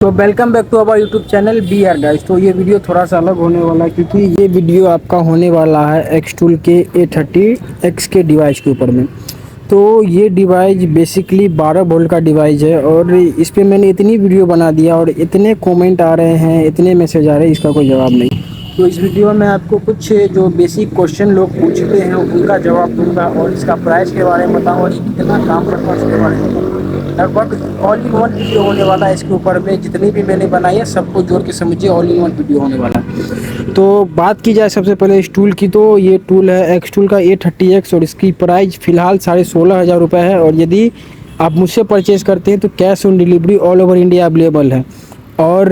तो welcome back to our YouTube channel B R guys. तो ये वीडियो थोड़ा सा अलग होने वाला है क्योंकि ये वीडियो आपका होने वाला है एक्सटूल के A30X के डिवाइस के ऊपर में। तो ये डिवाइस बेसिकली 12 वोल्ट का डिवाइस है और इस पे मैंने इतनी वीडियो बना दिया और इतने कमेंट आ रहे हैं, इतने मैसेज आ रहे हैं, इसका कोई जवाब नहीं। तो इस वीडियो में आपको कुछ जो बेसिक क्वेश्चन लोग पूछते हैं उनका जवाब दूंगा और इसका प्राइस के बारे में बताऊँगा, ये कितना काम करता है उसके बारे में बताऊँगा। लगभग ऑल इन वन वीडियो होने वाला है इसके ऊपर में। जितनी भी मैंने बनाई है सबको जोड़ के समझिए ऑल इन वन वीडियो होने वाला है। तो बात की जाए सबसे पहले इस टूल की, तो ये टूल है एक्सटूल का A30X और इसकी प्राइस फ़िलहाल 16,500 रुपये है। और यदि आप मुझसे परचेज़ करते हैं तो cash on delivery all over India available है। और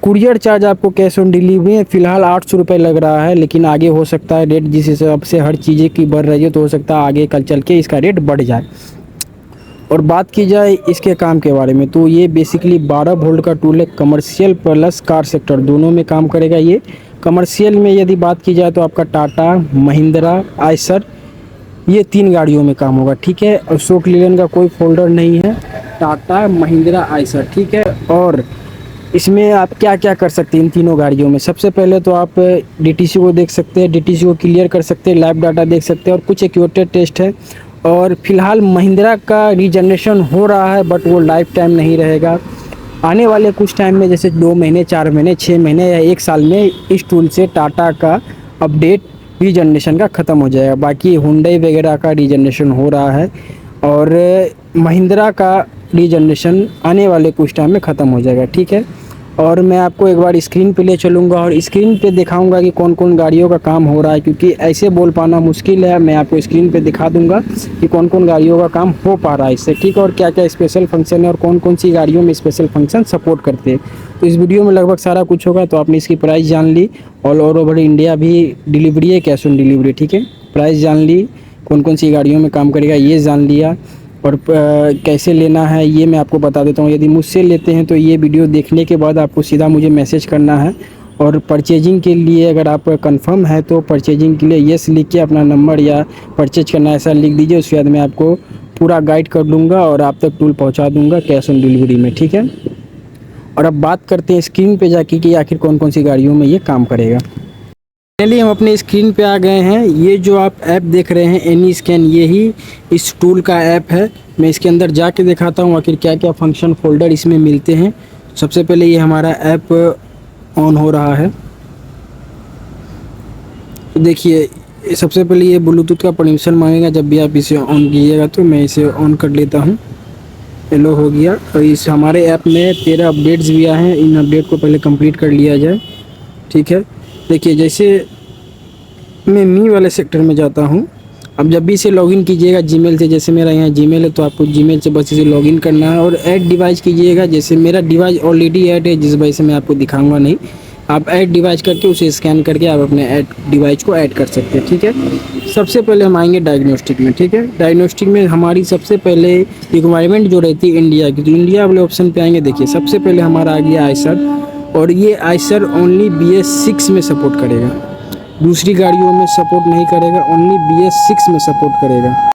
कुरियर चार्ज आपको कैश ऑन डिलीवरी में फ़िलहाल 800 रुपये लग रहा है, लेकिन आगे हो सकता है रेट जिस हिसाब से हर चीज़ें की बढ़ रही है तो हो सकता है आगे कल चल के इसका रेट बढ़ जाए। और बात की जाए इसके काम के बारे में तो ये बेसिकली 12 वोल्ट का टूल है। कमर्शियल प्लस कार सेक्टर दोनों में काम करेगा। ये कमर्शियल में यदि बात की जाए तो आपका टाटा, महिंद्रा, आयसर, ये 3 गाड़ियों में काम होगा, ठीक है। अशोक लीलैंड का कोई फोल्डर नहीं है। टाटा, महिंद्रा, आयसर, ठीक है। और इसमें आप क्या क्या कर सकते हैं इन तीनों गाड़ियों में। सबसे पहले तो आप डीटीसी को देख सकते हैं, डीटीसी को क्लियर कर सकते हैं, लाइव डाटा देख सकते हैं और कुछ एक्यूरेट टेस्ट है। और फिलहाल महिंद्रा का रीजनरेशन हो रहा है बट वो लाइफ टाइम नहीं रहेगा। आने वाले कुछ टाइम में जैसे 2 महीने, 4 महीने, 6 महीने या 1 साल में इस टूल से टाटा का अपडेट रीजनरेशन का ख़त्म हो जाएगा। बाकी हुंडई वगैरह का रीजनरेशन हो रहा है और महिंद्रा का रीजनरेशन आने वाले कुछ टाइम में ख़त्म हो जाएगा, ठीक है। और मैं आपको एक बार स्क्रीन पे ले चलूँगा और स्क्रीन पे दिखाऊंगा कि कौन कौन गाड़ियों का काम हो रहा है, क्योंकि ऐसे बोल पाना मुश्किल है। मैं आपको स्क्रीन पे दिखा दूंगा कि कौन कौन गाड़ियों का काम हो पा रहा है इससे, ठीक है। और क्या क्या स्पेशल फंक्शन है और कौन कौन सी गाड़ियों में स्पेशल फंक्शन सपोर्ट करते हैं। तो इस वीडियो में लगभग सारा कुछ होगा। तो आपने इसकी प्राइस जान ली, ऑल ओवर इंडिया भी डिलीवरी है, कैश ऑन डिलीवरी, ठीक है। प्राइस जान ली, कौन कौन सी गाड़ियों में काम करेगा ये जान लिया। और कैसे लेना है ये मैं आपको बता देता हूँ। यदि मुझसे लेते हैं तो ये वीडियो देखने के बाद आपको सीधा मुझे मैसेज करना है। और परचेजिंग के लिए अगर आप कंफर्म है तो परचेजिंग के लिए यस लिख के अपना नंबर या परचेज करना ऐसा लिख दीजिए। उसके बाद मैं आपको पूरा गाइड कर दूँगा और आप तक टूल पहुँचा दूँगा कैश ऑन डिलीवरी में, ठीक है। और अब बात करते हैं स्क्रीन पर जाके कि आखिर कौन कौन सी गाड़ियों में ये काम करेगा। फाइनली हम अपने स्क्रीन पे आ गए हैं। ये जो आप ऐप देख रहे हैं एनी स्कैन, यही इस टूल का ऐप है। मैं इसके अंदर जाके दिखाता हूँ आखिर क्या क्या फंक्शन फोल्डर इसमें मिलते हैं। सबसे पहले ये हमारा ऐप ऑन हो रहा है। तो देखिए सबसे पहले ये ब्लूटूथ का परमिशन मांगेगा। जब भी आप इसे ऑन कीजिएगा तो मैं इसे ऑन कर लेता हूँ। हेलो हो गया। और इस हमारे ऐप में 13 अपडेट्स भी आए हैं। इन अपडेट को पहले कंप्लीट कर लिया जाए, ठीक है। देखिए जैसे मैं मी वाले सेक्टर में जाता हूँ। अब जब भी इसे लॉगिन कीजिएगा जीमेल से, जैसे मेरा यहाँ जीमेल है तो आपको जीमेल से बस इसे लॉगिन करना है और ऐड डिवाइस कीजिएगा। जैसे मेरा डिवाइस ऑलरेडी ऐड है जिस वजह से मैं आपको दिखाऊंगा नहीं। आप ऐड डिवाइस करके उसे स्कैन करके आप अपने ऐड डिवाइस को ऐड कर सकते हैं, ठीक है। सबसे पहले हम आएंगे डायग्नोस्टिक में, ठीक है। डायग्नोस्टिक में हमारी सबसे पहले रिक्वायरमेंट जो रहती है इंडिया की, तो इंडिया वाले ऑप्शन पे आएंगे। देखिए सबसे पहले हमारा आ गया आयसर और ये आयसर ओनली BS6 में सपोर्ट करेगा, दूसरी गाड़ियों में सपोर्ट नहीं करेगा, ओनली BS6 में सपोर्ट करेगा।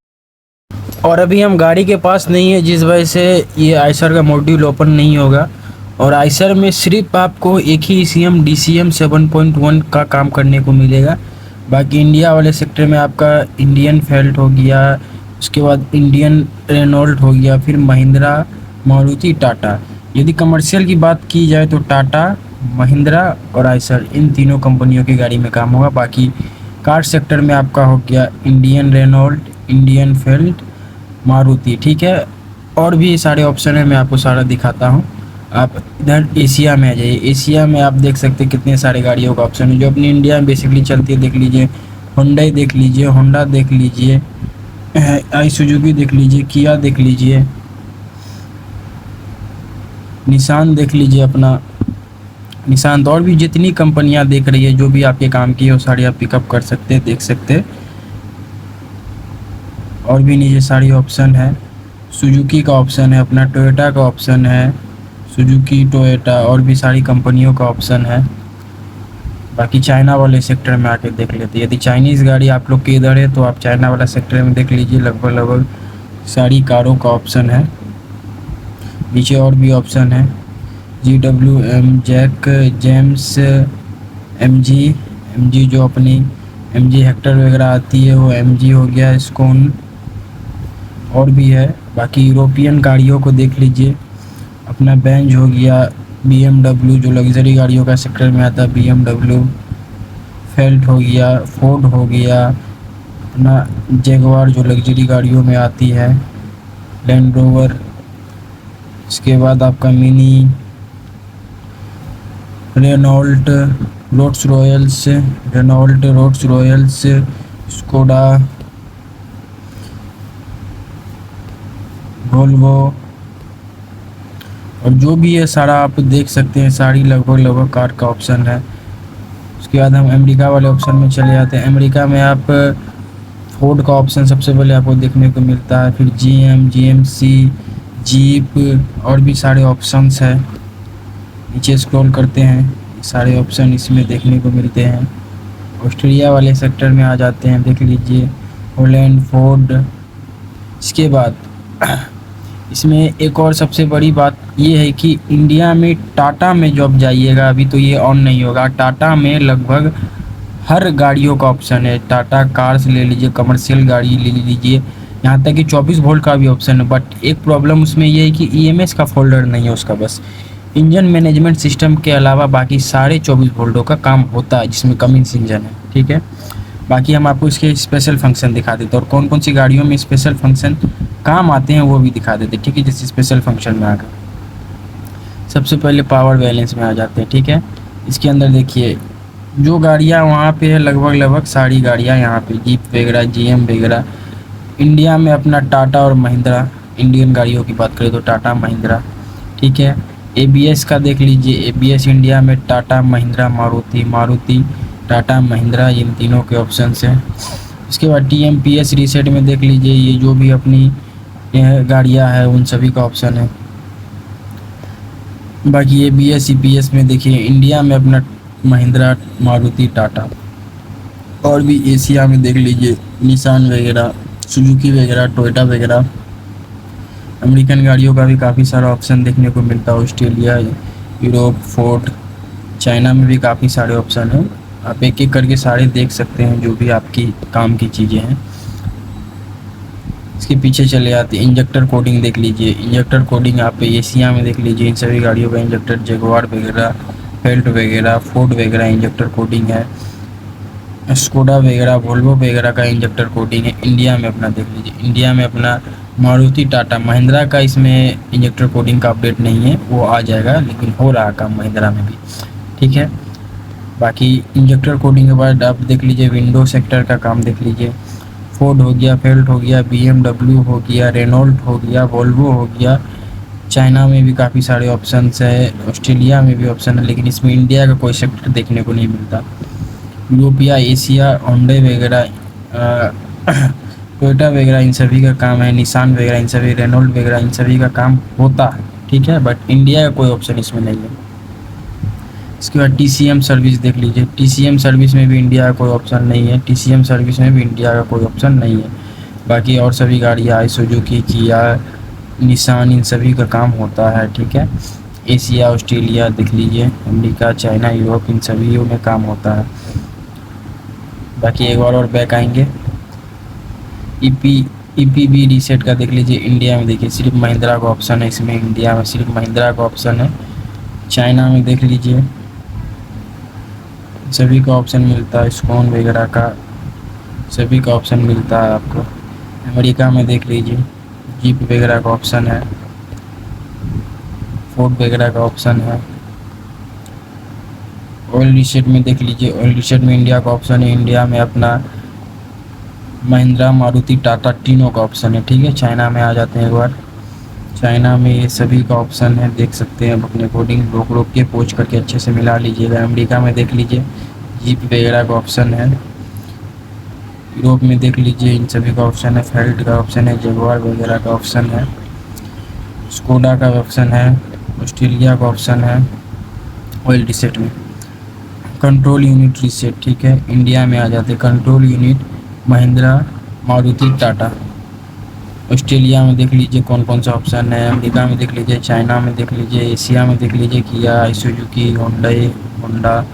और अभी हम गाड़ी के पास नहीं है जिस वजह से ये आयसर का मॉड्यूल ओपन नहीं होगा। और आयसर में सिर्फ आपको एक ही ECM DCM 7.1 का काम करने को मिलेगा। बाकी इंडिया वाले सेक्टर में आपका इंडियन फेल्ट हो गया, उसके बाद इंडियन रेनॉल्ट हो गया, फिर महिंद्रा, मारुति, टाटा। यदि कमर्शियल की बात की जाए तो टाटा, महिंद्रा और आयसर, इन तीनों कंपनियों की गाड़ी में काम होगा। बाकी कार सेक्टर में आपका हो गया इंडियन रेनॉल्ट, इंडियन फेल्ट, मारुति, ठीक है। और भी सारे ऑप्शन है, मैं आपको सारा दिखाता हूँ। आप इधर एशिया में आ जाइए। एशिया में आप देख सकते हैं कितने सारे गाड़ियों का ऑप्शन है जो अपनी इंडिया में बेसिकली चलती है। देख लीजिए हुंडई देख लीजिए, होंडा देख लीजिए, आई सुजुकी देख लीजिए, किया देख लीजिए, निसान देख लीजिए अपना निशान। और भी जितनी कंपनियां देख रही है जो भी आपके काम की है वो सारी आप पिकअप कर सकते हैं, देख सकते हैं। और भी नीचे सारी ऑप्शन है। सुजुकी का ऑप्शन है, अपना टोयोटा का ऑप्शन है, सुजुकी, टोयोटा और भी सारी कंपनियों का ऑप्शन है। बाकी चाइना वाले सेक्टर में आके देख लेते हैं। यदि चाइनीज़ गाड़ी आप लोग के इधर है तो आप चाइना वाला सेक्टर में देख लीजिए। लगभग सारी कारों का ऑप्शन है। नीचे और भी ऑप्शन है। GWM जैक, जेम्स, MG जो अपनी MG हेक्टर वगैरह आती है वो MG हो गया, स्कोन और भी है। बाकी यूरोपियन गाड़ियों को देख लीजिए, अपना बेंज हो गया, BMW जो लग्जरी गाड़ियों का सेक्टर में आता है, BMW, फेल्ट हो गया, फोर्ड हो गया, अपना जैगवार जो लग्जरी गाड़ियों में आती है, लैंड रोवर, इसके बाद आपका Mini, Renault, Rolls Royce, Skoda, Volvo और जो भी है सारा आप देख सकते हैं, सारी लगभग कार का ऑप्शन है। उसके बाद हम अमेरिका वाले ऑप्शन में चले जाते हैं। अमेरिका में आप फोर्ड का ऑप्शन सबसे पहले आपको देखने को मिलता है, फिर GM, GMC, जीप और भी सारे ऑप्शंस है। नीचे स्क्रॉल करते हैं, सारे ऑप्शन इसमें देखने को मिलते हैं। ऑस्ट्रेलिया वाले सेक्टर में आ जाते हैं, देख लीजिए, हॉलैंड, फोर्ड। इसके बाद इसमें एक और सबसे बड़ी बात ये है कि इंडिया में टाटा में जो आप जाइएगा, अभी तो ये ऑन नहीं होगा, टाटा में लगभग हर गाड़ियों का ऑप्शन है। टाटा कार्स ले लीजिए, कमर्शियल गाड़ी ले लीजिए, यहाँ तक कि 24 वोल्ट का भी ऑप्शन है। बट एक प्रॉब्लम उसमें ये है कि EMS का फोल्डर नहीं है उसका, बस इंजन मैनेजमेंट सिस्टम के अलावा बाकी सारे 24 वोल्टों का काम होता है, जिसमें कमिंस इंजन है, ठीक है। बाकी हम आपको इसके स्पेशल फंक्शन दिखा देते हैं और कौन कौन सी गाड़ियों में स्पेशल फंक्शन काम आते हैं वो भी दिखा देते हैं, ठीक है। जैसे स्पेशल फंक्शन में आ गए, सबसे पहले पावर बैलेंस में आ जाते हैं, ठीक है। इसके अंदर देखिए जो गाड़ियाँ वहाँ पे है, लगभग सारी गाड़ियाँ यहाँ पे, जीप वगैरह, GM वगैरह। इंडिया में अपना टाटा और महिंद्रा, इंडियन गाड़ियों की बात करें तो टाटा महिंद्रा, ठीक है। ABS का देख लीजिए, ABS इंडिया में टाटा, महिंद्रा, मारुति, टाटा, महिंद्रा, इन तीनों के ऑप्शन हैं। इसके बाद TMPS रीसेट में देख लीजिए, ये जो भी अपनी गाड़ियाँ हैं उन सभी का ऑप्शन है। बाकी ABS EPS में देखिए, इंडिया में अपना महिंद्रा, मारुति, टाटा, और भी एशिया में देख लीजिए निसान वगैरह, सुजुकी वगैरह, टोयोटा वगैरह। अमेरिकन गाड़ियों का भी काफ़ी सारा ऑप्शन देखने को मिलता है, ऑस्ट्रेलिया, यूरोप, फोर्ड, चाइना में भी काफ़ी सारे ऑप्शन हैं। आप एक एक करके सारे देख सकते हैं जो भी आपकी काम की चीज़ें हैं। इसके पीछे चले आते हैं, इंजेक्टर कोडिंग देख लीजिए, इंजेक्टर कोडिंग आप एशिया में देख लीजिए, इन सभी गाड़ियों का इंजेक्टर, जगुआर वगैरह, फेल्ट वगैरह, फोर्ड वगैरह इंजेक्टर कोडिंग है। स्कोडा वगैरह, वोल्वो वगैरह का इंजेक्टर कोडिंग है। इंडिया में अपना देख लीजिए, इंडिया में अपना मारुति, टाटा, महिंद्रा का इसमें इंजेक्टर कोडिंग का अपडेट नहीं है, वो आ जाएगा, लेकिन हो रहा काम महिंद्रा में भी, ठीक है। बाकी इंजेक्टर कोडिंग के बाद आप देख लीजिए विंडो सेक्टर का काम देख लीजिए, फोर्ड हो गया, फेल्ट हो गया, BMW हो गया, रेनॉल्ट हो गया, वोल्वो हो गया। चाइना में भी काफ़ी सारे ऑप्शंस है, ऑस्ट्रेलिया में भी ऑप्शन है, लेकिन इसमें इंडिया का कोई सेक्टर देखने को नहीं मिलता। यूरोपिया, एशिया, होंडा वगैरह, टोयोटा वगैरह, इन सभी का काम है, निसान वगैरह, इन सभी, रेनॉल्ट वगैरह, इन सभी का काम होता है, ठीक है। बट इंडिया का कोई ऑप्शन इसमें नहीं है। इसके बाद TCM सर्विस देख लीजिए, TCM सर्विस में भी इंडिया का कोई ऑप्शन नहीं है, TCM सर्विस में भी इंडिया का कोई ऑप्शन नहीं है। बाकी और सभी गाड़ियाँ, सुजुकी, किया, निसान, इन सभी का काम होता है, ठीक है। एशिया, ऑस्ट्रेलिया देख लीजिए, अमेरिका, चाइना, यूरोप, इन सभी में काम होता है। बाकी एक बार और बैक आएंगे, EPB रीसेट का देख लीजिए, इंडिया में देखिए सिर्फ महिंद्रा का ऑप्शन है, इसमें इंडिया में सिर्फ महिंद्रा का ऑप्शन है। चाइना में देख लीजिए सभी का ऑप्शन मिलता है, स्कोन वगैरह का सभी का ऑप्शन मिलता है आपको। अमेरिका में देख लीजिए जीप वगैरह का ऑप्शन है, फोर्ड वगैरह का ऑप्शन है। ऑयल रीसेट में देख लीजिए, ऑयल रीसेट में इंडिया का ऑप्शन है, इंडिया में अपना महिंद्रा, मारुति, टाटा, तीनों का ऑप्शन है, ठीक है। चाइना में आ जाते हैं एक बार, चाइना में ये सभी का ऑप्शन है, देख सकते हैं। अपने कोडिंग रोक के पोच करके अच्छे से मिला लीजिएगा। अमेरिका में देख लीजिए जीप वगैरह का ऑप्शन है, यूरोप में देख लीजिए इन सभी का ऑप्शन है, फेल्ट का ऑप्शन है, जगुआर वगैरह का ऑप्शन है, स्कोडा का ऑप्शन है, ऑस्ट्रेलिया का ऑप्शन है। ऑयल रीसेट में कंट्रोल यूनिट रीसेट, ठीक है। इंडिया में आ जाते control unit Mahindra, Maruti, Tata. Australia में देख लीजिए कौन कौन सा ऑप्शन है, अमेरिका में देख लीजिए, चाइना में देख लीजिए, एशिया में देख लीजिए किया, सुजुकी, होंडई, होंडा,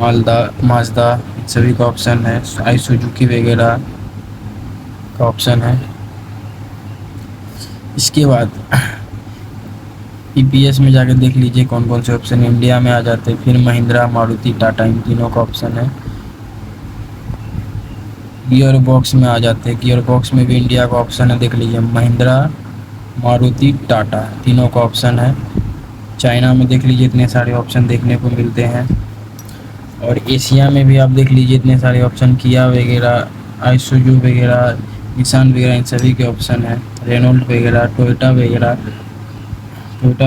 माजदा, इन सभी का ऑप्शन है। आई सुजुकी वगैरह का ऑप्शन है। इसके बाद ईपीएस में जाकर देख लीजिए कौन कौन से ऑप्शन इंडिया में आ जाते हैं। फिर महिंद्रा, मारुति, टाटा, इन तीनों का ऑप्शन है। गियर बॉक्स में आ जाते हैं, गियर बॉक्स में भी इंडिया का ऑप्शन है, देख लीजिए महिंद्रा, मारुति, टाटा, तीनों का ऑप्शन है। चाइना में देख लीजिए इतने सारे ऑप्शन देखने को मिलते हैं। और एशिया में भी आप देख लीजिए इतने सारे ऑप्शन, किया वगैरह, आइसुजू वगैरह, निसान वगैरह, इन सभी के ऑप्शन है। रेनॉल्ट वगैरह, टोयोटा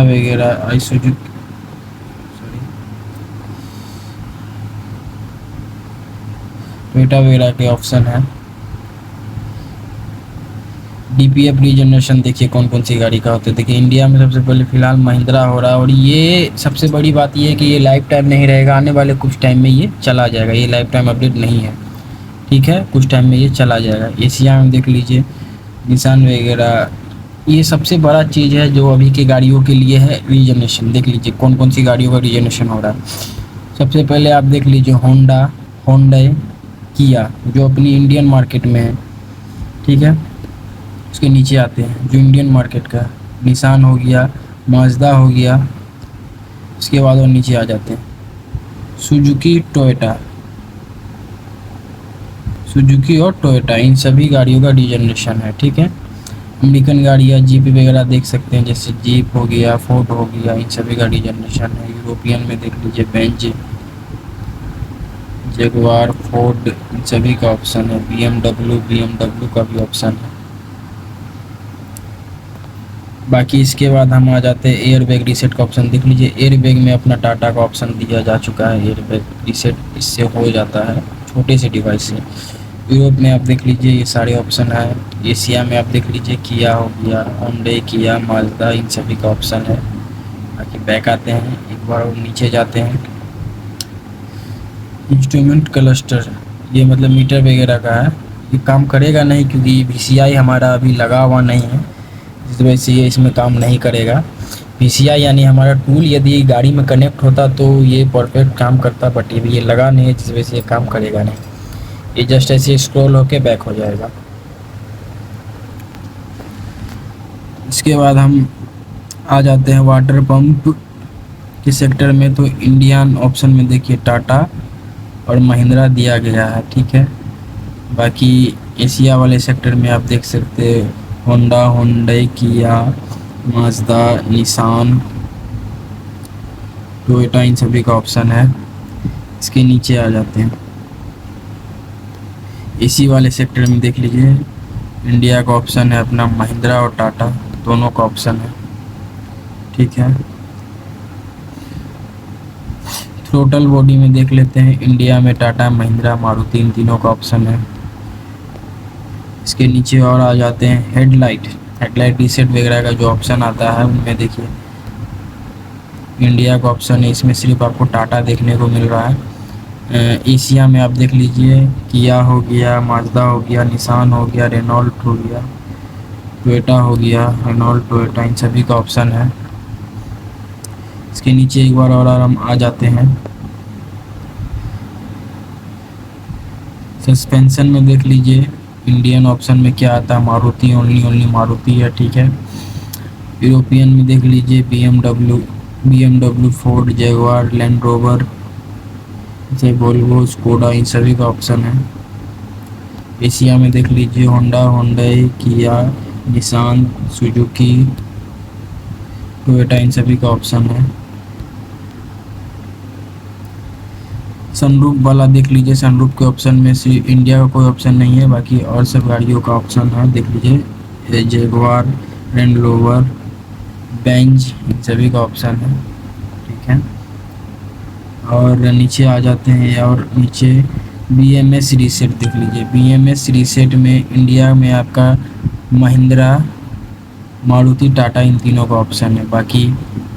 वगैरह, आइसुजू, सॉरी, टोयोटा वगैरह के ऑप्शन है। डीपीएफ रीजनरेशन देखिए कौन कौन सी गाड़ी का होता है। देखिए इंडिया में सबसे पहले फ़िलहाल महिंद्रा हो रहा है, और ये सबसे बड़ी बात ये है कि ये लाइफ टाइम नहीं रहेगा, आने वाले कुछ टाइम में ये चला जाएगा, ये लाइफ टाइम अपडेट नहीं है, ठीक है, कुछ टाइम में ये चला जाएगा। एशिया में देख लीजिए निसान वगैरह, ये सबसे बड़ा चीज़ है जो अभी की गाड़ियों के लिए है रीजनरेशन। देख लीजिए कौन कौन सी गाड़ियों का रीजनरेशन हो रहा है। सबसे पहले आप देख लीजिए होंडा, होंडई, किया, जो अपनी इंडियन मार्केट में है, ठीक है। उसके नीचे आते हैं जो इंडियन मार्केट का, निसान हो गया, माजदा हो गया। इसके बाद और नीचे आ जाते हैं सुजुकी, टोयोटा, सुजुकी और टोयोटा, इन सभी गाड़ियों का रीजनरेशन है, ठीक है। अमेरिकन गाड़ियाँ जीप वगैरह देख सकते हैं, जैसे जीप हो गया, फोर्ड हो गया, इन सभी का रीजनरेशन है। यूरोपियन में देख लीजिए बेंज, जगुआर, फोर्ड, इन सभी का ऑप्शन है। बीएमडब्ल्यू का भी ऑप्शन है। बाकी इसके बाद हम आ जाते हैं एयर बैग रीसेट का ऑप्शन। देख लीजिए एयर बैग में अपना टाटा का ऑप्शन दिया जा चुका है, एयर बैग रीसेट इससे हो जाता है छोटे से डिवाइस से। यूरोप में आप देख लीजिए ये सारे ऑप्शन है। एशिया में आप देख लीजिए किया हो गया, होंडे, किया, माजदा, इन सभी का ऑप्शन है। बाकी बैक आते हैं, एक बार और नीचे जाते हैं। इंस्ट्रूमेंट क्लस्टर, ये मतलब मीटर वगैरह का है, ये काम करेगा नहीं क्योंकि वीसीआई हमारा अभी लगा हुआ नहीं है, इस वजह से ये इसमें काम नहीं करेगा। वीसीआई यानी हमारा टूल यदि गाड़ी में कनेक्ट होता तो ये परफेक्ट काम करता, बट ये लगा नहीं है, जिस वजह से ये काम करेगा नहीं, ये जस्ट ऐसे स्क्रॉल होके बैक हो जाएगा। इसके बाद हम आ जाते हैं वाटर पंप के सेक्टर में। तो इंडियन ऑप्शन में देखिए टाटा और महिंद्रा दिया गया है, ठीक है। बाकी एशिया वाले सेक्टर में आप देख सकते हैं होंडा, होंडई, किया, माजदा, निसान, टोयोटा, इन सभी का ऑप्शन है। इसके नीचे आ जाते हैं एसी वाले सेक्टर में, देख लीजिए इंडिया का ऑप्शन है अपना महिंद्रा और टाटा, दोनों का ऑप्शन है, ठीक है। टोटल बॉडी में देख लेते हैं इंडिया में टाटा, महिंद्रा, मारुति, इन तीनों का ऑप्शन है। इसके नीचे और आ जाते हैं हेडलाइट रीसेट वगैरह का जो ऑप्शन आता है उनमें देखिए इंडिया का ऑप्शन है, इसमें सिर्फ आपको टाटा देखने को मिल रहा है। एशिया में आप देख लीजिए किया हो गया, माजदा हो गया, निसान हो गया, रेनॉल्ट हो गया, टोयोटा हो गया, रेनॉल्ट, टोयोटा, इन सभी का ऑप्शन है। इसके नीचे एक बार और हम आ जाते हैं सस्पेंशन में, देख लीजिए इंडियन ऑप्शन में क्या आता है, मारुति, ओनली मारुति है, ठीक है। यूरोपियन में देख लीजिए BMW, Ford, Jaguar, land rover, जैसे वोल्वो, स्कोडा, इन सभी का ऑप्शन है। एशिया में देख लीजिए होंडा, होंडई, किया, निसान, सुजुकी, टोयोटा, इन सभी का ऑप्शन है। सनरूफ वाला देख लीजिए, सनरूफ के ऑप्शन में से इंडिया का कोई ऑप्शन नहीं है, बाकी और सब गाड़ियों का ऑप्शन है, देख लीजिए जगुआर, लैंड रोवर, बेंज, इन सभी का ऑप्शन है, ठीक है। और नीचे आ जाते हैं और नीचे बीएमएस रीसेट देख लीजिए, बीएमएस रीसेट में इंडिया में आपका महिंद्रा, मारुति, टाटा, इन तीनों का ऑप्शन है। बाकी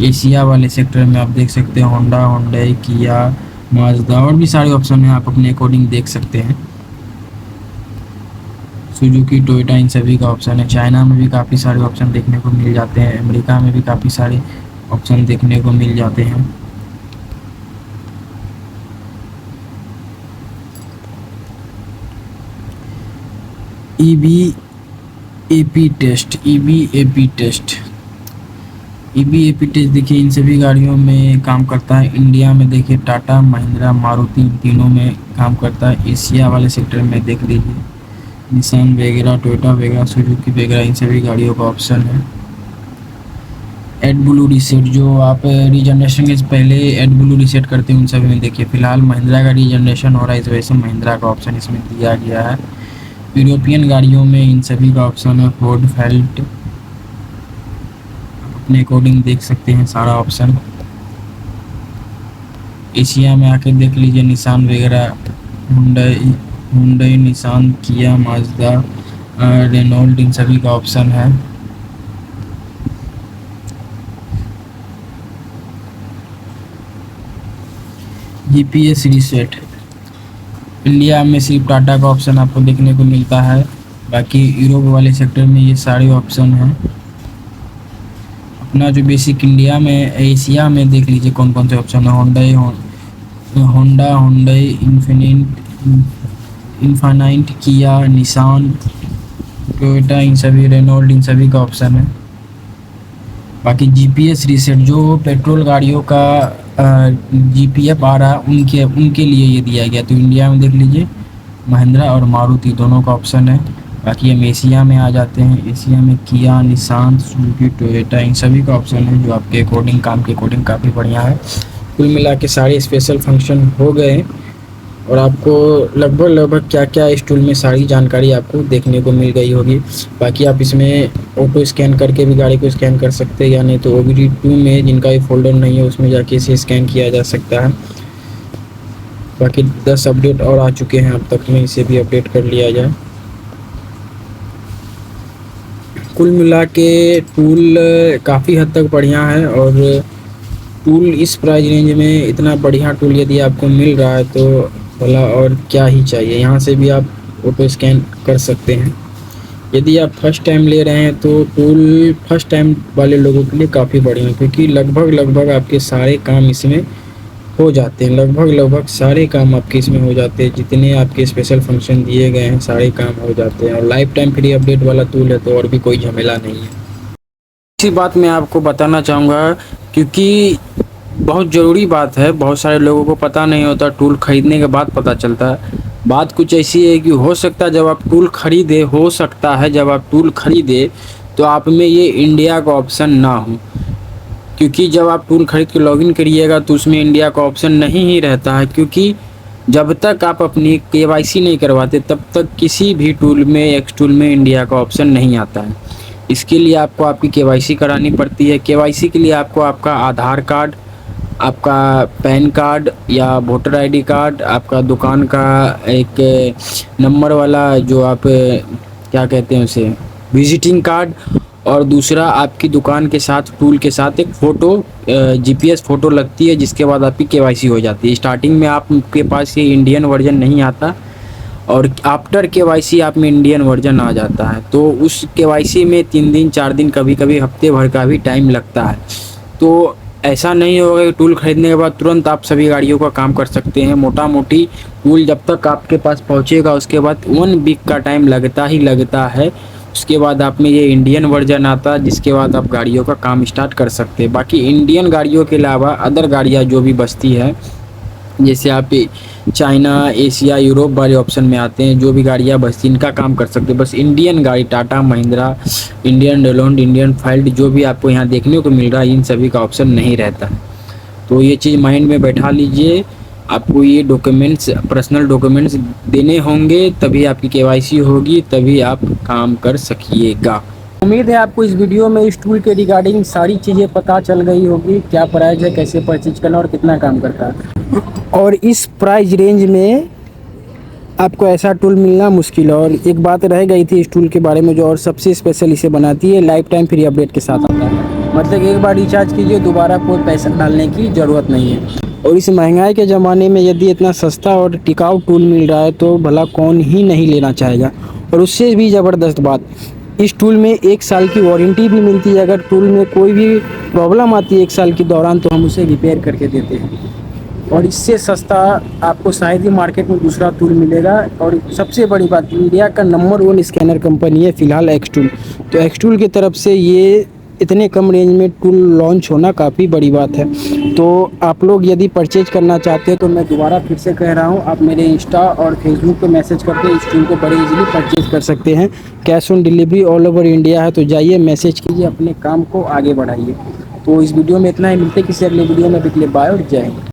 एशिया वाले सेक्टर में आप देख सकते हैं होंडा, होंडई, किया, माजदा, और भी सारे ऑप्शन हैं, आप अपने अकॉर्डिंग देख सकते हैं। सुजुकी, टोयोटा, इन सभी का ऑप्शन है। चाइना में भी काफ़ी सारे ऑप्शन देखने को मिल जाते हैं, अमेरिका में भी काफ़ी सारे ऑप्शन देखने को मिल जाते हैं। EBAP टेस्ट, EBAP टेस्ट देखिए इन सभी गाड़ियों में काम करता है। इंडिया में देखिए टाटा, महिंद्रा, मारुति, इन तीनों में काम करता है। एशिया वाले सेक्टर में देख लीजिए निसान वगैरह, टोयोटा वगैरह, सुजुकी वगैरह, इन सभी गाड़ियों का ऑप्शन है। एडब्लू रीसेट, जो आप रीजनरेशन के पहले एडब्लू रीसेट करते हैं उन सभी में देखिए फिलहाल महिंद्रा का रीजनरेशन हो रहा है, इस वजह से महिंद्रा का ऑप्शन इसमें दिया गया है। यूरोपियन गाड़ियों में इन सभी का ऑप्शन है। फोर्ड, फेल्ट, अपने अकॉर्डिंग देख सकते हैं सारा ऑप्शन। एशिया में आके देख लीजिए निसान वगैरह, हुंडई, निसान, किया, माजदा, रेनॉल्ट, इन सभी का ऑप्शन है। GPS रीसेट, इंडिया में सिर्फ टाटा का ऑप्शन आपको देखने को मिलता है, बाकी यूरोप वाले सेक्टर में ये सारे ऑप्शन हैं। अपना जो बेसिक इंडिया में, एशिया में देख लीजिए कौन कौन से ऑप्शन है। हुंडई, इन्फिनिटी, किया, निसान, टोयोटा, इन सभी, रेनॉल्ट, इन सभी का ऑप्शन है। बाकी GPS रीसेट जो पेट्रोल गाड़ियों का GPF आ रहा है उनके लिए ये दिया गया। तो इंडिया में देख लीजिए महिंद्रा और मारुति दोनों का ऑप्शन है। बाकी हम एशिया में आ जाते हैं। एशिया में किया, निसान, सुजुकी, टोयोटा, इन सभी का ऑप्शन है, जो आपके अकॉर्डिंग, काम के अकॉर्डिंग काफ़ी बढ़िया है। कुल मिला के सारे स्पेशल फंक्शन हो गए और आपको लगभग क्या क्या इस टूल में सारी जानकारी आपको देखने को मिल गई होगी। बाकी आप इसमें ऑटो स्कैन करके भी गाड़ी को स्कैन कर सकते हैं, या नहीं तो OBD2 में जिनका भी फोल्डर नहीं है उसमें जाके इसे स्कैन किया जा सकता है। बाकी 10 अपडेट और आ चुके हैं अब तक में, इसे भी अपडेट कर लिया जाए। कुल मिला के टूल काफ़ी हद तक बढ़िया है और टूल इस प्राइस रेंज में इतना बढ़िया टूल यदि आपको मिल रहा है तो भला और क्या ही चाहिए। यहाँ से भी आप ऑटो स्कैन कर सकते हैं। यदि आप फर्स्ट टाइम ले रहे हैं तो टूल फर्स्ट टाइम वाले लोगों के लिए काफ़ी बढ़िया है, क्योंकि लगभग आपके सारे काम इसमें हो जाते हैं। लगभग सारे काम आपके इसमें हो जाते हैं, जितने आपके स्पेशल फंक्शन दिए गए हैं सारे काम हो जाते हैं। और लाइफ टाइम फ्री अपडेट वाला टूल है तो और भी कोई झमेला नहीं है। इसी बात मैं आपको बताना चाहूँगा, क्योंकि बहुत ज़रूरी बात है, बहुत सारे लोगों को पता नहीं होता, टूल ख़रीदने के बाद पता चलता है। बात कुछ ऐसी है कि हो सकता है जब आप टूल खरीदे तो आप में ये इंडिया का ऑप्शन ना हो, क्योंकि जब आप टूल खरीद के लॉगिन करिएगा तो उसमें इंडिया का ऑप्शन नहीं ही रहता है, क्योंकि जब तक आप अपनी KYC नहीं करवाते तब तक किसी भी टूल में, एक्स टूल में इंडिया का ऑप्शन नहीं आता है। इसके लिए आपको आपकी KYC करानी पड़ती है। KYC के लिए आपको आपका आधार कार्ड, आपका पैन कार्ड या वोटर ID कार्ड, आपका दुकान का एक नंबर वाला जो आप क्या कहते हैं उसे, विजिटिंग कार्ड, और दूसरा आपकी दुकान के साथ, टूल के साथ एक फ़ोटो, GPS फ़ोटो लगती है, जिसके बाद आपकी KYC हो जाती है। स्टार्टिंग में आपके पास ये इंडियन वर्जन नहीं आता और आफ्टर KYC आप में इंडियन वर्जन आ जाता है। तो उस KYC में 3 दिन 4 दिन, कभी कभी हफ्ते भर का भी टाइम लगता है। तो ऐसा नहीं होगा कि टूल खरीदने के बाद तुरंत आप सभी गाड़ियों का काम कर सकते हैं। मोटा मोटी टूल जब तक आपके पास पहुंचेगा उसके बाद 1 वीक का टाइम लगता ही लगता है। उसके बाद आप में ये इंडियन वर्जन आता है, जिसके बाद आप गाड़ियों का काम स्टार्ट कर सकते हैं। बाकी इंडियन गाड़ियों के अलावा अदर गाड़ियाँ जो भी बचती है, जैसे आप चाइना, एशिया, यूरोप वाले ऑप्शन में आते हैं, जो भी गाड़ियाँ बचती इनका काम कर सकते हैं। बस इंडियन गाड़ी, Tata, Mahindra, Indian Renault, Indian फेल्ट, जो भी आपको यहाँ देखने को मिल रहा है, इन सभी का ऑप्शन नहीं रहता है। तो ये चीज़ माइंड में बैठा लीजिए। आपको ये डॉक्यूमेंट्स, पर्सनल डॉक्यूमेंट्स देने होंगे, तभी आपकी KYC होगी, तभी आप काम कर सकिएगा। उम्मीद है आपको इस वीडियो में इस टूल के रिगार्डिंग सारी चीज़ें पता चल गई होगी, क्या प्राइस है, कैसे परचेज करना और कितना काम करता है। और इस प्राइस रेंज में आपको ऐसा टूल मिलना मुश्किल है। और एक बात रह गई थी इस टूल के बारे में, जो और सबसे स्पेशल इसे बनाती है, लाइफ टाइम फ्री अपडेट के साथ आता है। मतलब एक बार रिचार्ज कीजिए, दोबारा कोई पैसा डालने की ज़रूरत नहीं है। और इस महंगाई के ज़माने में यदि इतना सस्ता और टिकाऊ टूल मिल रहा है तो भला कौन ही नहीं लेना चाहेगा। और उससे भी ज़बरदस्त बात, इस टूल में 1 साल की वारंटी भी मिलती है। अगर टूल में कोई भी प्रॉब्लम आती है 1 साल के दौरान तो हम उसे रिपेयर करके देते हैं। और इससे सस्ता आपको शायद ही मार्केट में दूसरा टूल मिलेगा। और सबसे बड़ी बात, इंडिया का नंबर 1 स्कैनर कंपनी है फ़िलहाल एक्सटूल। तो एक्सटूल की तरफ से ये इतने कम रेंज में टूल लॉन्च होना काफ़ी बड़ी बात है। तो आप लोग यदि परचेज करना चाहते हैं तो मैं दोबारा फिर से कह रहा हूँ, आप मेरे इंस्टा और फेसबुक पे मैसेज करके इस टूल को बड़े इजीली परचेज कर सकते हैं। Cash on delivery all over India है। तो जाइए, मैसेज कीजिए, अपने काम को आगे बढ़ाइए। तो इस वीडियो में इतना ही, मिलते किसी अगले वीडियो में। बिकले बाय और जय हिंद।